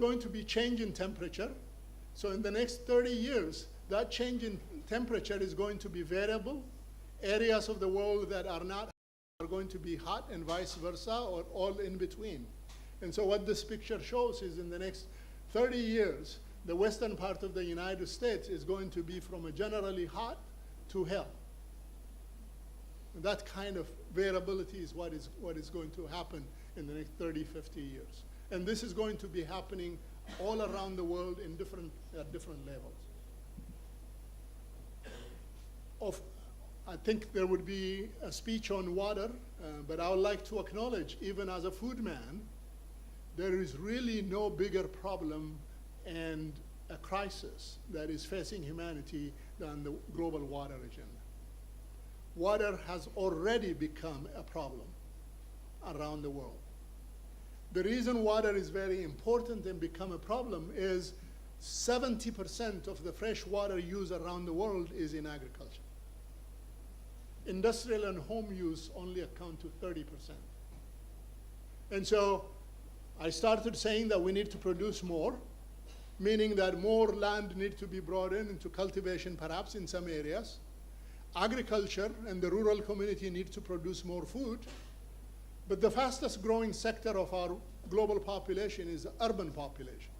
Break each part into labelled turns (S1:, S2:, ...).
S1: going to be change in temperature. So in the next 30 years, that change in temperature is going to be variable. Areas of the world that are not are going to be hot and vice versa, or all in between. And so what this picture shows is in the next 30 years, the western part of the United States is going to be from a generally hot to hell. And that kind of variability is what is going to happen in the next 30, 50 years. And this is going to be happening all around the world at different levels. I think there would be a speech on water, but I would like to acknowledge, even as a food man, there is really no bigger problem and a crisis that is facing humanity than the global water agenda. Water has already become a problem around the world. The reason water is very important and become a problem is 70% of the fresh water used around the world is in agriculture. Industrial and home use only account to 30%. And so I started saying that we need to produce more, meaning that more land needs to be brought into cultivation perhaps in some areas. Agriculture and the rural community need to produce more food. But the fastest growing sector of our global population is the urban population.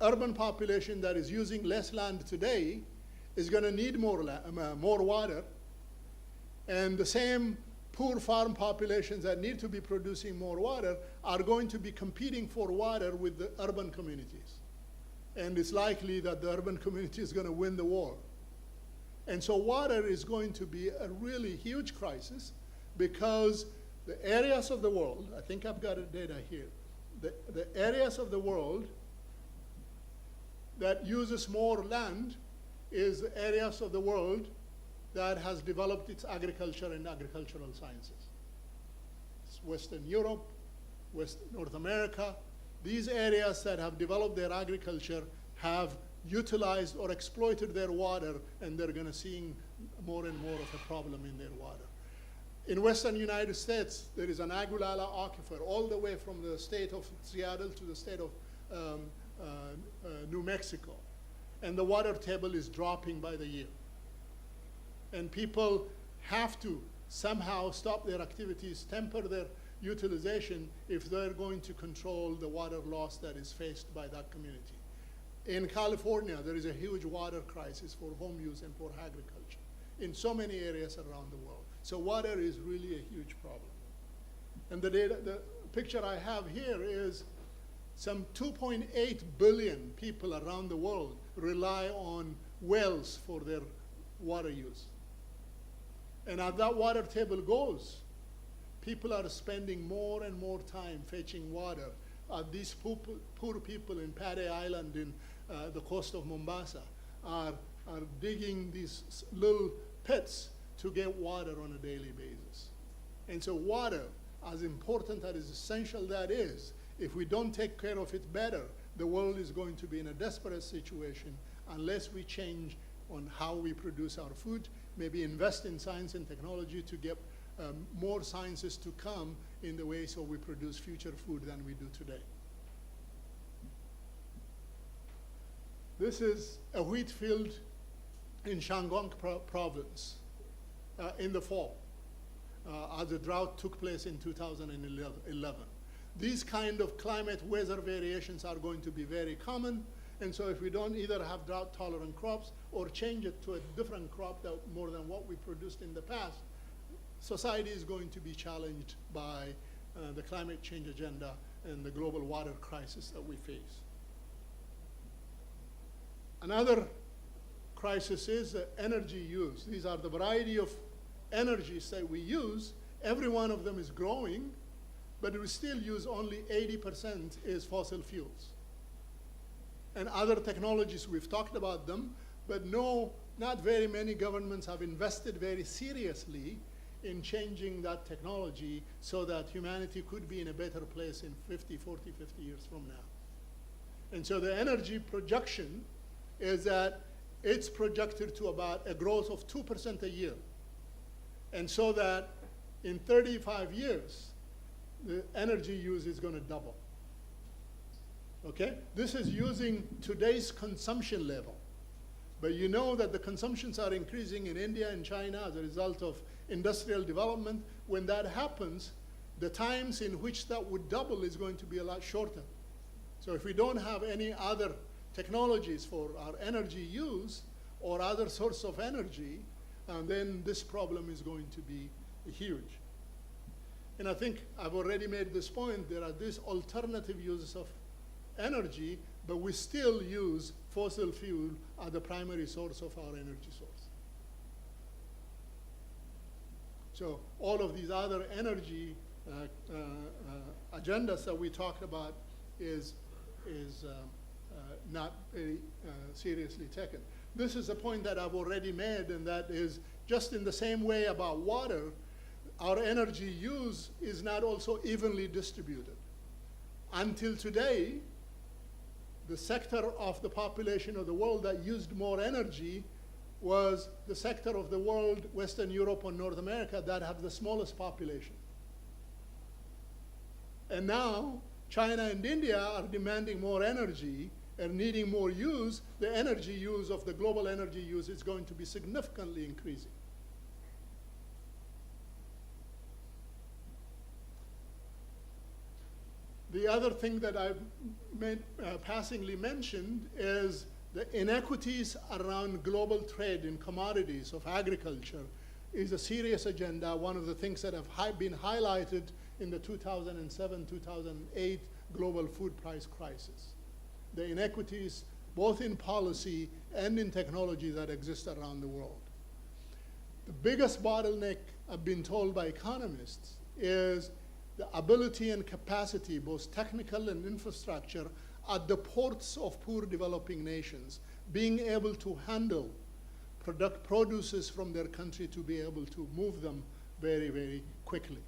S1: Urban population that is using less land today is going to need more water. And the same poor farm populations that need to be producing more water are going to be competing for water with the urban communities. And it's likely that the urban community is going to win the war. And so water is going to be a really huge crisis because the areas of the world, I think I've got data here, the areas of the world that uses more land is the areas of the world that has developed its agriculture and agricultural sciences. It's Western Europe, North America. These areas that have developed their agriculture have utilized or exploited their water, and they're going to see more and more of a problem in their water. In Western United States, there is an agroalimentare aquifer all the way from the state of Seattle to the state of New Mexico. And the water table is dropping by the year. And people have to somehow stop their activities, temper their utilization if they're going to control the water loss that is faced by that community. In California, there is a huge water crisis for home use and for agriculture in so many areas around the world. So water is really a huge problem. And the picture I have here is some 2.8 billion people around the world rely on wells for their water use. And as that water table goes, people are spending more and more time fetching water. These poor people in Paddy Island in the coast of Mombasa are digging these little pits to get water on a daily basis. And so water, as important as essential that is, if we don't take care of it better, the world is going to be in a desperate situation unless we change on how we produce our food, maybe invest in science and technology to get more sciences to come in the way so we produce future food than we do today. This is a wheat field in Shandong province in the fall, as the drought took place in 2011. These kind of climate weather variations are going to be very common, and so if we don't either have drought-tolerant crops or change it to a different crop that more than what we produced in the past, society is going to be challenged by the climate change agenda and the global water crisis that we face. Another crisis is energy use. These are the variety of energies that we use. Every one of them is growing, but we still use only 80% is fossil fuels. And other technologies, we've talked about them, but not very many governments have invested very seriously in changing that technology so that humanity could be in a better place in 50 years from now. And so the energy projection is that it's projected to about a growth of 2% a year. And so that in 35 years, the energy use is going to double. Okay? This is using today's consumption level. But you know that the consumptions are increasing in India and China as a result of industrial development. When that happens, the times in which that would double is going to be a lot shorter. So if we don't have any other technologies for our energy use or other source of energy, then this problem is going to be huge. And I think I've already made this point. There are these alternative uses of energy, but we still use fossil fuel as the primary source of our energy source. So all of these other energy agendas that we talked about is not very seriously taken. This is a point that I've already made, and that is just in the same way about water, our energy use is not also evenly distributed. Until today, the sector of the population of the world that used more energy was the sector of the world, Western Europe and North America, that have the smallest population. And now, China and India are demanding more energy and needing more use. The energy use of the global energy use is going to be significantly increasing. The other thing that I've passingly mentioned is the inequities around global trade in commodities of agriculture is a serious agenda, one of the things that have been highlighted in the 2007-2008 global food price crisis. The inequities, both in policy and in technology, that exist around the world. The biggest bottleneck, I've been told by economists, is the ability and capacity, both technical and infrastructure, at the ports of poor developing nations, being able to handle produces from their country to be able to move them very, very quickly.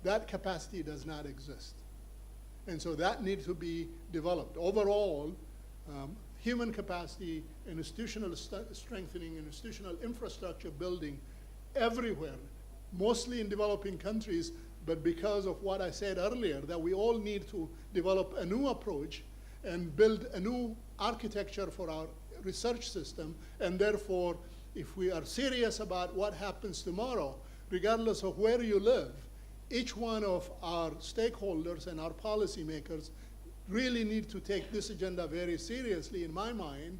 S1: That capacity does not exist. And so that needs to be developed. Overall, human capacity, institutional strengthening, institutional infrastructure building everywhere, mostly in developing countries, but because of what I said earlier, that we all need to develop a new approach and build a new architecture for our research system, and therefore, if we are serious about what happens tomorrow, regardless of where you live, each one of our stakeholders and our policymakers really need to take this agenda very seriously, in my mind,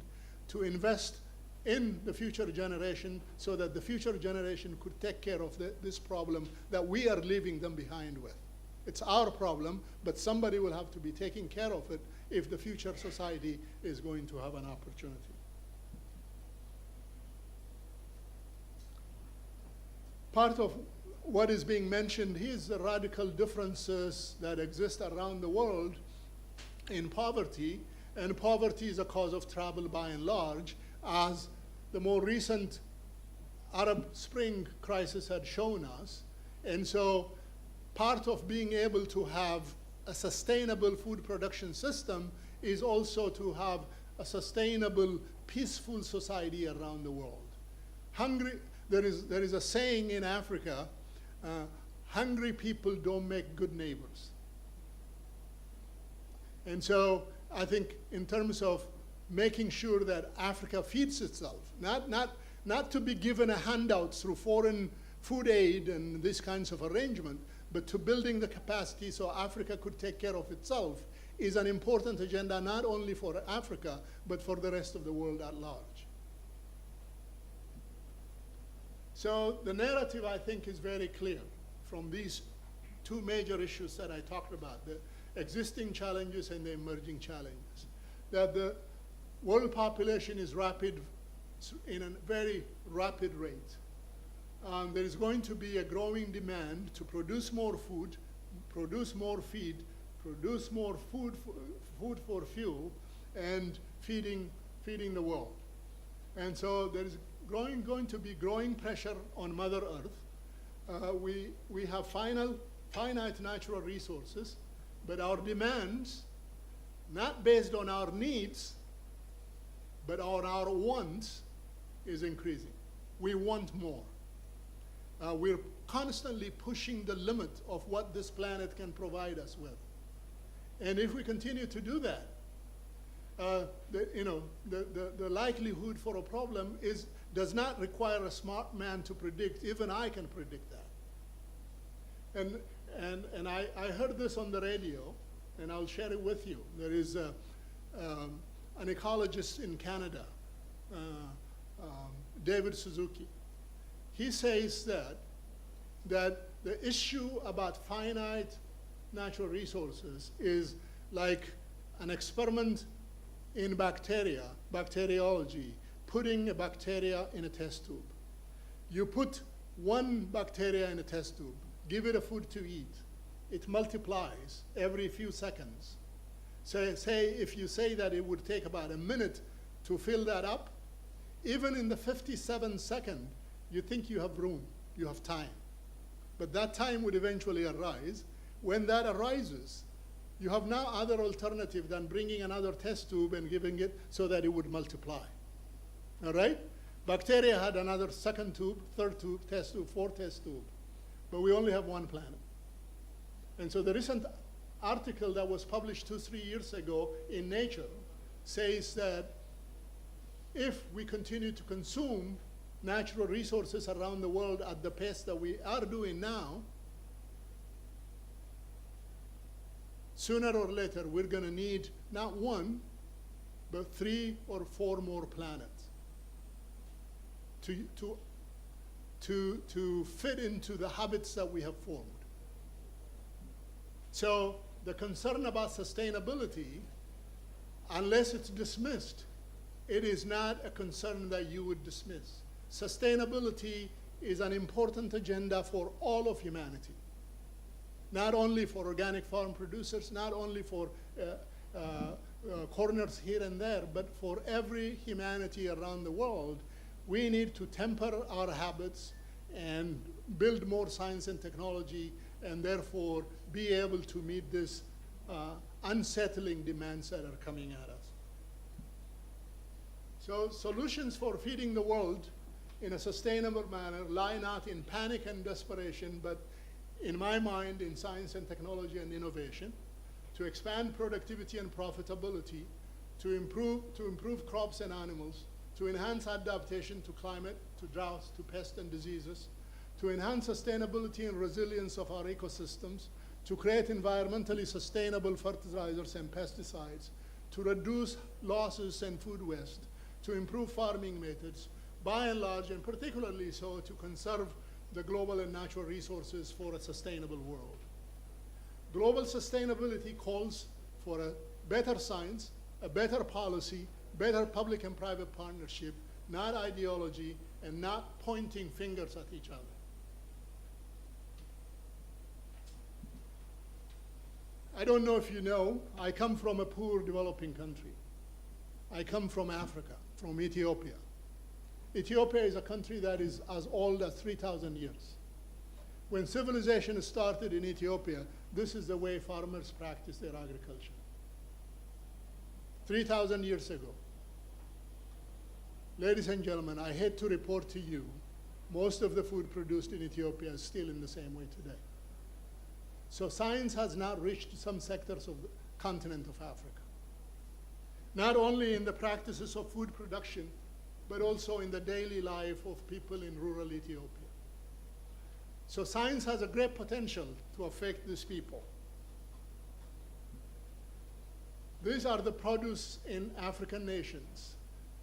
S1: to invest in the future generation so that the future generation could take care of this problem that we are leaving them behind with. It's our problem, but somebody will have to be taking care of it if the future society is going to have an opportunity. Part of what is being mentioned here is the radical differences that exist around the world in poverty, and poverty is a cause of trouble by and large, as the more recent Arab Spring crisis had shown us. And so part of being able to have a sustainable food production system is also to have a sustainable, peaceful society around the world. There is a saying in Africa, hungry people don't make good neighbors. And so I think in terms of making sure that Africa feeds itself, not to be given a handout through foreign food aid and these kinds of arrangement, but to building the capacity so Africa could take care of itself, is an important agenda not only for Africa, but for the rest of the world at large. So the narrative, I think, is very clear from these two major issues that I talked about, the existing challenges and the emerging challenges, that the world population is in a very rapid rate. There is going to be a growing demand to produce more food, produce more feed, produce more food for fuel, and feeding the world. And so there is going to be growing pressure on Mother Earth. We have finite natural resources, but our demands, not based on our needs, but on our wants, is increasing. We want more. We're constantly pushing the limit of what this planet can provide us with. And if we continue to do that, the likelihood for a problem does not require a smart man to predict. Even I can predict that. And I heard this on the radio, and I'll share it with you. There is an ecologist in Canada, David Suzuki. He says that the issue about finite natural resources is like an experiment in bacteriology, putting a bacteria in a test tube. You put one bacteria in a test tube, give it a food to eat. It multiplies every few seconds. So if you say that it would take about a minute to fill that up, even in the 57 second, you think you have room, you have time. But that time would eventually arise. When that arises, you have now other alternative than bringing another test tube and giving it so that it would multiply. All right? Bacteria had another second tube, third tube, test tube, fourth test tube. But we only have one planet. And so the recent article that was published 2-3 years ago in Nature says that if we continue to consume natural resources around the world at the pace that we are doing now, sooner or later we're going to need not one, but 3 or 4 more planets to fit into the habits that we have formed. So the concern about sustainability, unless it's dismissed, it is not a concern that you would dismiss. Sustainability is an important agenda for all of humanity, not only for organic farm producers, not only for corners here and there, but for every humanity around the world. We need to temper our habits and build more science and technology, and therefore be able to meet these unsettling demands that are coming at us. So solutions for feeding the world in a sustainable manner lie not in panic and desperation, but in my mind, in science and technology and innovation, to expand productivity and profitability, to improve crops and animals, to enhance adaptation to climate, to droughts, to pests and diseases, to enhance sustainability and resilience of our ecosystems, to create environmentally sustainable fertilizers and pesticides, to reduce losses and food waste, to improve farming methods, by and large, and particularly so, to conserve the global and natural resources for a sustainable world. Global sustainability calls for a better science, a better policy, better public and private partnership, not ideology, and not pointing fingers at each other. I don't know if you know, I come from a poor developing country. I come from Africa, from Ethiopia. Ethiopia is a country that is as old as 3,000 years. When civilization started in Ethiopia, this is the way farmers practice their agriculture. 3,000 years ago. Ladies and gentlemen, I hate to report to you, most of the food produced in Ethiopia is still in the same way today. So science has not reached some sectors of the continent of Africa. Not only in the practices of food production, but also in the daily life of people in rural Ethiopia. So science has a great potential to affect these people. These are the produce in African nations.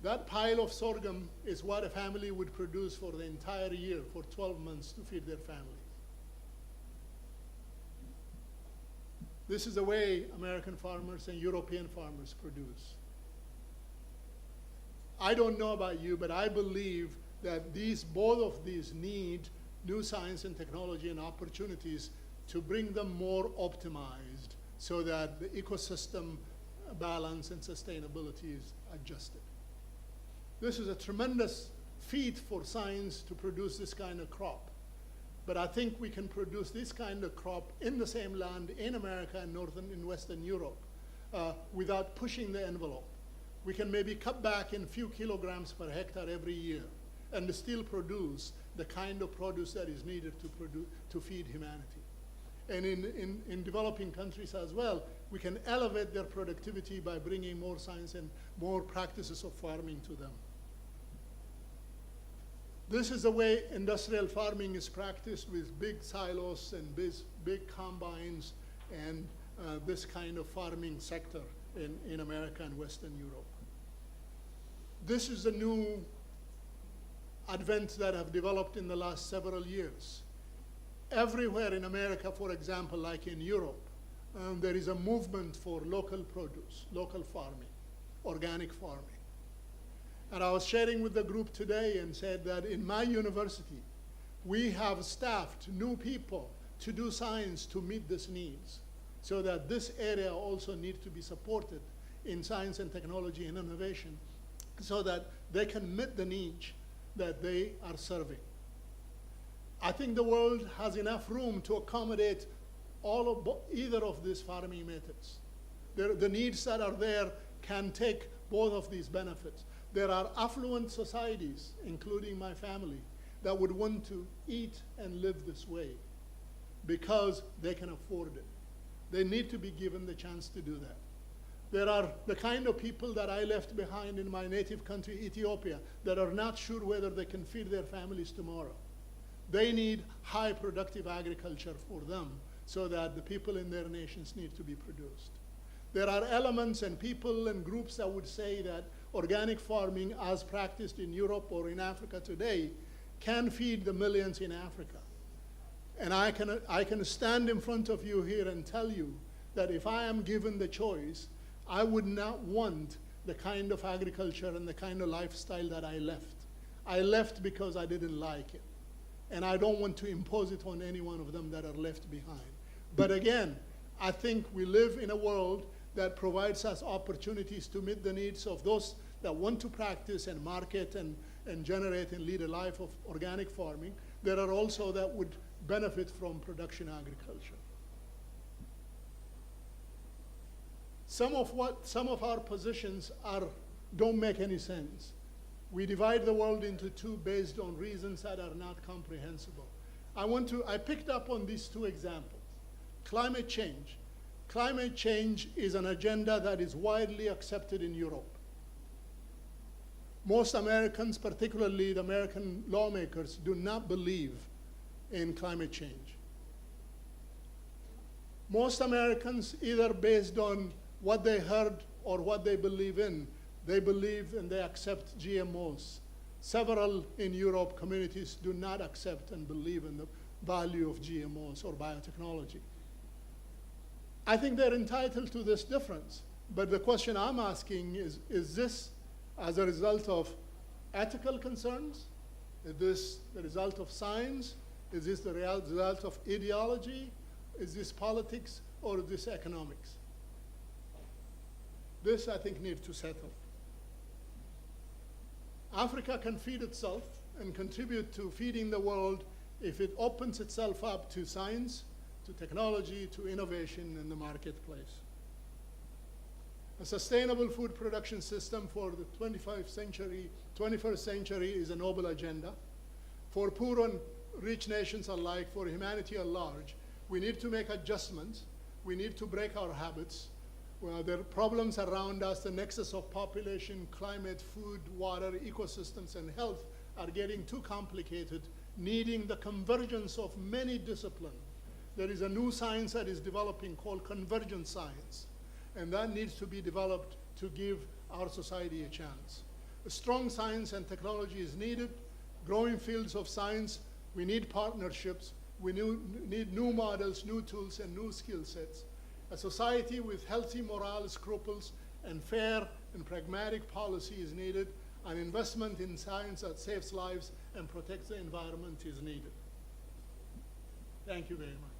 S1: That pile of sorghum is what a family would produce for the entire year, for 12 months to feed their families. This is the way American farmers and European farmers produce. I don't know about you, but I believe that both of these need new science and technology and opportunities to bring them more optimized so that the ecosystem balance and sustainability is adjusted. This is a tremendous feat for science to produce this kind of crop. But I think we can produce this kind of crop in the same land in America and in Western Europe without pushing the envelope. We can maybe cut back in a few kilograms per hectare every year and still produce the kind of produce that is needed to feed humanity. and in developing countries as well, we can elevate their productivity by bringing more science and more practices of farming to them. This is the way industrial farming is practiced, with big silos and big combines and this kind of farming sector in America and Western Europe. This is a new advent that have developed in the last several years. Everywhere in America, for example, like in Europe, there is a movement for local produce, local farming, organic farming. And I was sharing with the group today and said that in my university, we have staffed new people to do science to meet these needs, so that this area also needs to be supported in science and technology and innovation, so that they can meet the needs that they are serving. I think the world has enough room to accommodate either of these farming methods. The needs that are there can take both of these benefits. There are affluent societies, including my family, that would want to eat and live this way because they can afford it. They need to be given the chance to do that. There are the kind of people that I left behind in my native country, Ethiopia, that are not sure whether they can feed their families tomorrow. They need high productive agriculture for them so that the people in their nations need to be produced. There are elements and people and groups that would say that organic farming as practiced in Europe or in Africa today can feed the millions in Africa. And I can stand in front of you here and tell you that if I am given the choice, I would not want the kind of agriculture and the kind of lifestyle that I left. I left because I didn't like it. And I don't want to impose it on any one of them that are left behind. But again, I think we live in a world that provides us opportunities to meet the needs of those that want to practice and market and generate and lead a life of organic farming. There are also that would benefit from production agriculture. Some of our positions don't make any sense. We divide the world into two based on reasons that are not comprehensible. I picked up on these two examples. Climate change. Climate change is an agenda that is widely accepted in Europe. Most Americans, particularly the American lawmakers, do not believe in climate change. Most Americans, either based on what they heard or what they believe in, they believe and they accept GMOs. Several in Europe communities do not accept and believe in the value of GMOs or biotechnology. I think they're entitled to this difference, but the question I'm asking is this as a result of ethical concerns? Is this the result of science? Is this the result of ideology? Is this politics, or is this economics? This, I think, needs to settle. Africa can feed itself and contribute to feeding the world if it opens itself up to science, to technology, to innovation in the marketplace. A sustainable food production system for the 21st century is a noble agenda. For poor and rich nations alike, for humanity at large, we need to make adjustments. We need to break our habits. Well, there are problems around us. The nexus of population, climate, food, water, ecosystems, and health are getting too complicated, needing the convergence of many disciplines. There is a new science that is developing called convergent science, and that needs to be developed to give our society a chance. A strong science and technology is needed, growing fields of science. We need partnerships. We need new models, new tools, and new skill sets. A society with healthy moral scruples and fair and pragmatic policy is needed. An investment in science that saves lives and protects the environment is needed. Thank you very much.